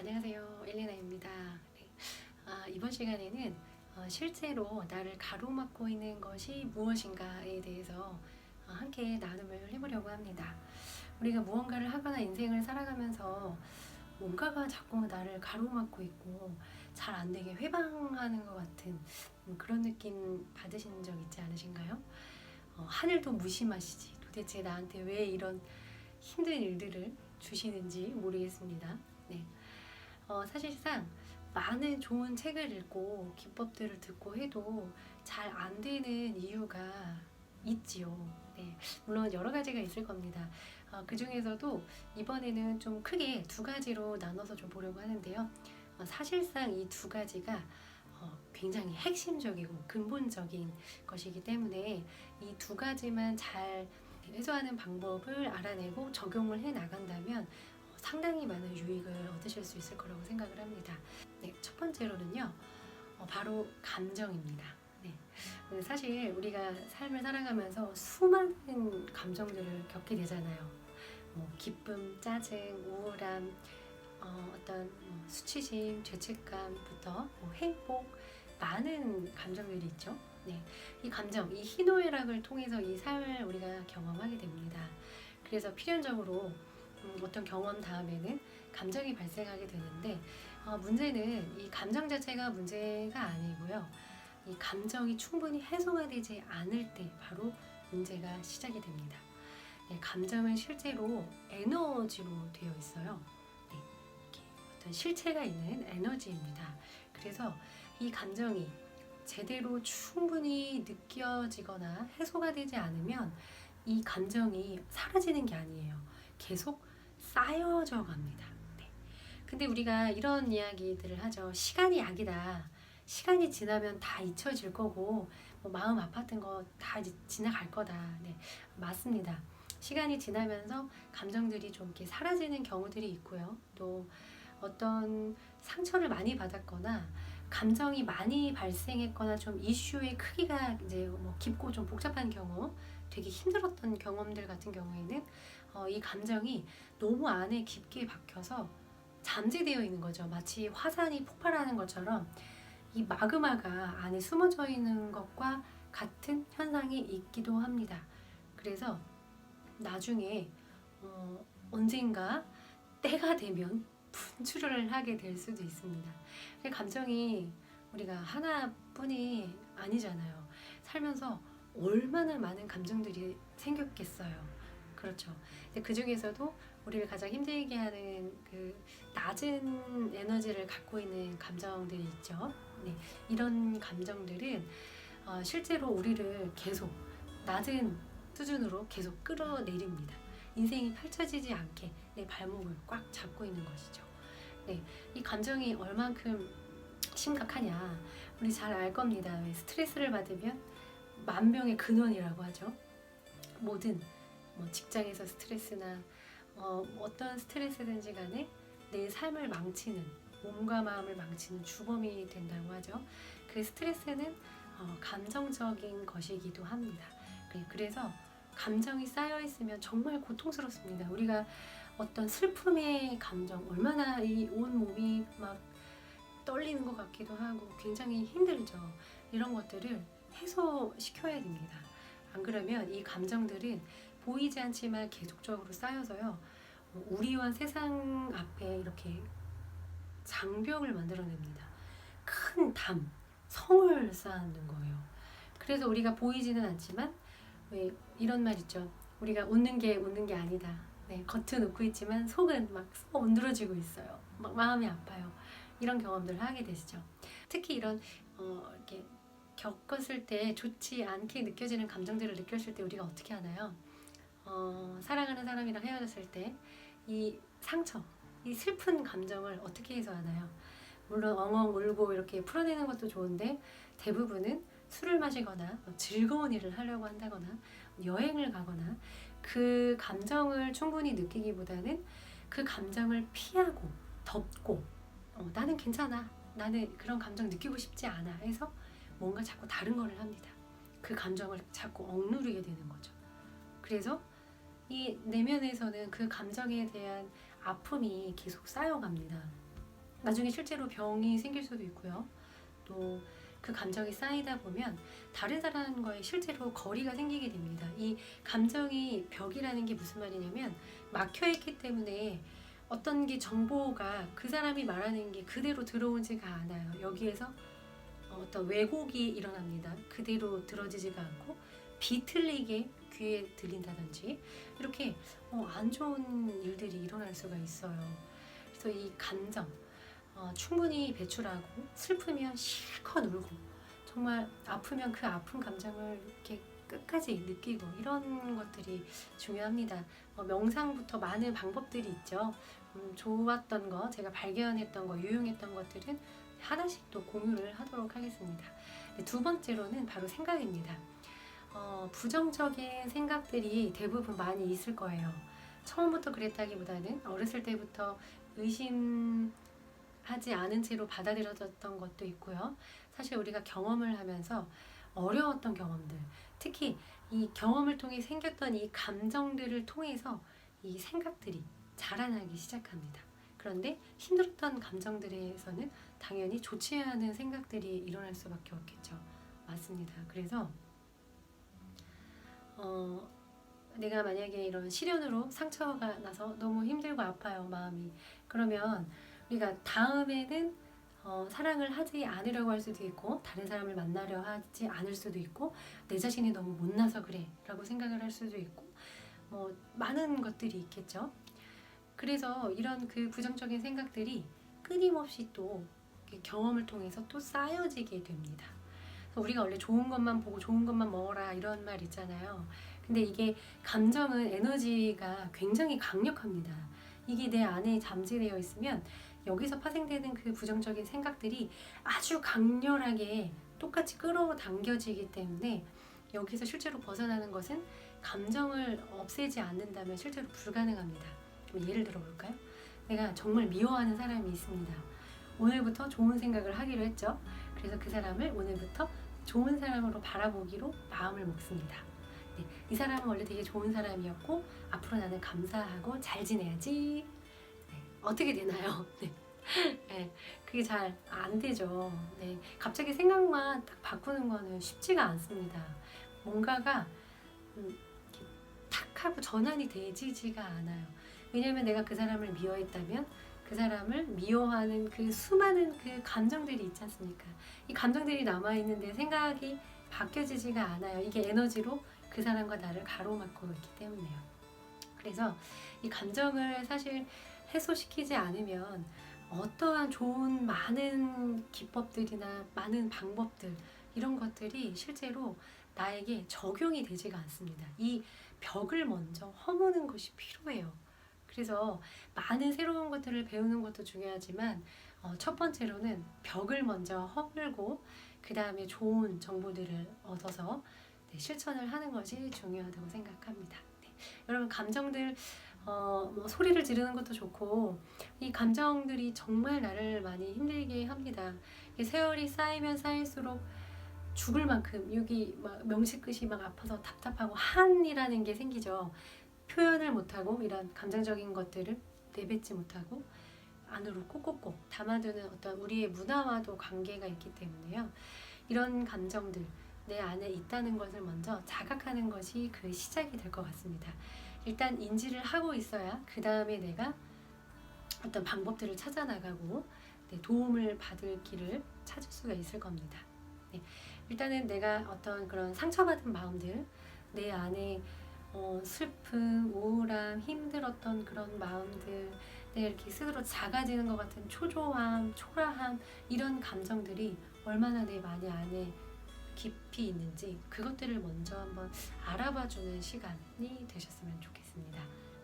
안녕하세요. 엘리나입니다. 네. 이번 시간에는 실제로 나를 가로막고 있는 것이 무엇인가에 대해서 함께 나눔을 해보려고 합니다. 우리가 무언가를 하거나 인생을 살아가면서 뭔가가 자꾸 나를 가로막고 있고 잘 안 되게 회방하는 것 같은 그런 느낌 받으신 적 있지 않으신가요? 하늘도 무심하시지. 도대체 나한테 왜 이런 힘든 일들을 주시는지 모르겠습니다. 네. 사실상 많은 좋은 책을 읽고 기법들을 듣고 해도 잘 안 되는 이유가 있지요. 네, 물론 여러 가지가 있을 겁니다. 그 중에서도 이번에는 좀 크게 두 가지로 나눠서 좀 보려고 하는데요. 사실상 이 두 가지가 굉장히 핵심적이고 근본적인 것이기 때문에 이 두 가지만 잘 해소하는 방법을 알아내고 적용을 해 나간다면 상당히 많은 유익을 얻으실 수 있을 거라고 생각을 합니다. 네, 첫 번째로는요, 바로 감정입니다. 네, 사실 우리가 삶을 살아가면서 수많은 감정들을 겪게 되잖아요. 기쁨, 짜증, 우울함, 어떤 수치심, 죄책감부터 행복, 많은 감정들이 있죠. 네, 이 감정, 이 희노애락을 통해서 이 삶을 우리가 경험하게 됩니다. 그래서 필연적으로 어떤 경험 다음에는 감정이 발생하게 되는데 문제는 이 감정 자체가 문제가 아니고요. 이 감정이 충분히 해소가 되지 않을 때 바로 문제가 시작이 됩니다. 네, 감정은 실제로 에너지로 되어 있어요. 네, 이렇게 어떤 실체가 있는 에너지입니다. 그래서 이 감정이 제대로 충분히 느껴지거나 해소가 되지 않으면 이 감정이 사라지는 게 아니에요. 계속 쌓여져 갑니다. 네. 근데 우리가 이런 이야기들을 하죠. 시간이 약이다. 시간이 지나면 다 잊혀질 거고 마음 아팠던 거 다 지나갈 거다. 네, 맞습니다. 시간이 지나면서 감정들이 좀 이렇게 사라지는 경우들이 있고요. 또 어떤 상처를 많이 받았거나 감정이 많이 발생했거나 좀 이슈의 크기가 이제 깊고 좀 복잡한 경우, 되게 힘들었던 경험들 같은 경우에는 이 감정이 너무 안에 깊게 박혀서 잠재되어 있는 거죠. 마치 화산이 폭발하는 것처럼 이 마그마가 안에 숨어져 있는 것과 같은 현상이 있기도 합니다. 그래서 나중에 언젠가 때가 되면 분출을 하게 될 수도 있습니다. 감정이 우리가 하나뿐이 아니잖아요. 살면서 얼마나 많은 감정들이 생겼겠어요. 그렇죠. 그 중에서도 우리를 가장 힘들게 하는 그 낮은 에너지를 갖고 있는 감정들이 있죠. 네, 이런 감정들은 실제로 우리를 계속 낮은 수준으로 계속 끌어내립니다. 인생이 펼쳐지지 않게 내 발목을 꽉 잡고 있는 것이죠. 네, 이 감정이 얼만큼 심각하냐 우리 잘 알 겁니다. 스트레스를 받으면 만병의 근원이라고 하죠. 모든 직장에서 스트레스나 어떤 스트레스든지 간에 내 삶을 망치는, 몸과 마음을 망치는 주범이 된다고 하죠. 그 스트레스는 감정적인 것이기도 합니다. 그래서 감정이 쌓여 있으면 정말 고통스럽습니다. 우리가 어떤 슬픔의 감정, 얼마나 이 온 몸이 막 떨리는 것 같기도 하고 굉장히 힘들죠. 이런 것들을 해소시켜야 됩니다. 안 그러면 이 감정들은 보이지 않지만 계속적으로 쌓여서요. 우리와 세상 앞에 이렇게 장벽을 만들어냅니다. 큰 담, 성을 쌓는 거예요. 그래서 우리가 보이지는 않지만 왜 이런 말 있죠. 우리가 웃는 게 아니다. 네, 겉은 웃고 있지만 속은 막 문드러지고 있어요. 막 마음이 아파요. 이런 경험들을 하게 되시죠. 특히 이런 이렇게 겪었을 때 좋지 않게 느껴지는 감정들을 느꼈을 때 우리가 어떻게 하나요? 사랑하는 사람이랑 헤어졌을 때 이 상처, 이 슬픈 감정을 어떻게 해소하나요? 물론 엉엉 울고 이렇게 풀어내는 것도 좋은데 대부분은 술을 마시거나 즐거운 일을 하려고 한다거나 여행을 가거나 그 감정을 충분히 느끼기보다는 그 감정을 피하고 덮고 나는 괜찮아, 나는 그런 감정 느끼고 싶지 않아 해서 뭔가 자꾸 다른 거를 합니다. 그 감정을 자꾸 억누르게 되는 거죠. 그래서 이 내면에서는 그 감정에 대한 아픔이 계속 쌓여갑니다. 나중에 실제로 병이 생길 수도 있고요. 또 그 감정이 쌓이다 보면 다른 사람과의 실제로 거리가 생기게 됩니다. 이 감정이 벽이라는 게 무슨 말이냐면 막혀있기 때문에 어떤 게 정보가 그 사람이 말하는 게 그대로 들어오지가 않아요. 여기에서 어떤 왜곡이 일어납니다. 그대로 들어지지가 않고 비틀리게 귀에 들린다든지 이렇게 안 좋은 일들이 일어날 수가 있어요. 그래서 이 감정 충분히 배출하고 슬프면 실컷 울고 정말 아프면 그 아픈 감정을 이렇게 끝까지 느끼고 이런 것들이 중요합니다. 명상부터 많은 방법들이 있죠. 좋았던 거, 제가 발견했던 거, 유용했던 것들은 하나씩 또 공유를 하도록 하겠습니다. 두 번째로는 바로 생각입니다. 부정적인 생각들이 대부분 많이 있을 거예요. 처음부터 그랬다기보다는 어렸을 때부터 의심하지 않은 채로 받아들여졌던 것도 있고요. 사실 우리가 경험을 하면서 어려웠던 경험들, 특히 이 경험을 통해 생겼던 이 감정들을 통해서 이 생각들이 자라나기 시작합니다. 그런데 힘들었던 감정들에서는 당연히 좋지 않은 생각들이 일어날 수밖에 없겠죠. 맞습니다. 그래서 내가 만약에 이런 시련으로 상처가 나서 너무 힘들고 아파요, 마음이. 그러면 우리가 다음에는 사랑을 하지 않으려고 할 수도 있고 다른 사람을 만나려 하지 않을 수도 있고 내 자신이 너무 못나서 그래 라고 생각을 할 수도 있고 많은 것들이 있겠죠. 그래서 이런 그 부정적인 생각들이 끊임없이 또 경험을 통해서 또 쌓여지게 됩니다. 우리가 원래 좋은 것만 보고 좋은 것만 먹어라 이런 말 있잖아요. 근데 이게 감정은 에너지가 굉장히 강력합니다. 이게 내 안에 잠재되어 있으면 여기서 파생되는 그 부정적인 생각들이 아주 강렬하게 똑같이 끌어당겨지기 때문에 여기서 실제로 벗어나는 것은 감정을 없애지 않는다면 실제로 불가능합니다. 예를 들어 볼까요? 내가 정말 미워하는 사람이 있습니다. 오늘부터 좋은 생각을 하기로 했죠. 그래서 그 사람을 오늘부터 좋은 사람으로 바라보기로 마음을 먹습니다. 네, 이 사람은 원래 되게 좋은 사람이었고 앞으로 나는 감사하고 잘 지내야지. 네, 어떻게 되나요? 네. 네, 그게 잘 안 되죠. 네, 갑자기 생각만 딱 바꾸는 거는 쉽지가 않습니다. 뭔가가 이렇게 탁 하고 전환이 되지가 않아요. 왜냐면 내가 그 사람을 미워했다면 그 사람을 미워하는 그 수많은 그 감정들이 있지 않습니까? 이 감정들이 남아있는데 생각이 바뀌어지지가 않아요. 이게 에너지로 그 사람과 나를 가로막고 있기 때문에요. 그래서 이 감정을 사실 해소시키지 않으면 어떠한 좋은 많은 기법들이나 많은 방법들 이런 것들이 실제로 나에게 적용이 되지가 않습니다. 이 벽을 먼저 허무는 것이 필요해요. 그래서 많은 새로운 것들을 배우는 것도 중요하지만 첫 번째로는 벽을 먼저 허물고 그 다음에 좋은 정보들을 얻어서 실천을 하는 것이 중요하다고 생각합니다. 네. 여러분 감정들 소리를 지르는 것도 좋고 이 감정들이 정말 나를 많이 힘들게 합니다. 세월이 쌓이면 쌓일수록 죽을 만큼 여기 막 명치끝이 막 아파서 답답하고 한이라는 게 생기죠. 표현을 못하고 이런 감정적인 것들을 내뱉지 못하고 안으로 꼭꼭꼭 담아두는 어떤 우리의 문화와도 관계가 있기 때문에요. 이런 감정들 내 안에 있다는 것을 먼저 자각하는 것이 그 시작이 될 것 같습니다. 일단 인지를 하고 있어야 그 다음에 내가 어떤 방법들을 찾아 나가고 도움을 받을 길을 찾을 수가 있을 겁니다. 네. 일단은 내가 어떤 그런 상처받은 마음들 내 안에 슬픔, 우울함, 힘들었던 그런 마음들 이렇게 스스로 작아지는 것 같은 초조함, 초라함 이런 감정들이 얼마나 내 많이 안에 깊이 있는지 그것들을 먼저 한번 알아봐주는 시간이 되셨으면 좋겠습니다.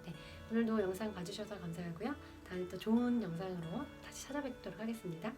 네, 오늘도 영상 봐주셔서 감사하고요. 다음에 또 좋은 영상으로 다시 찾아뵙도록 하겠습니다.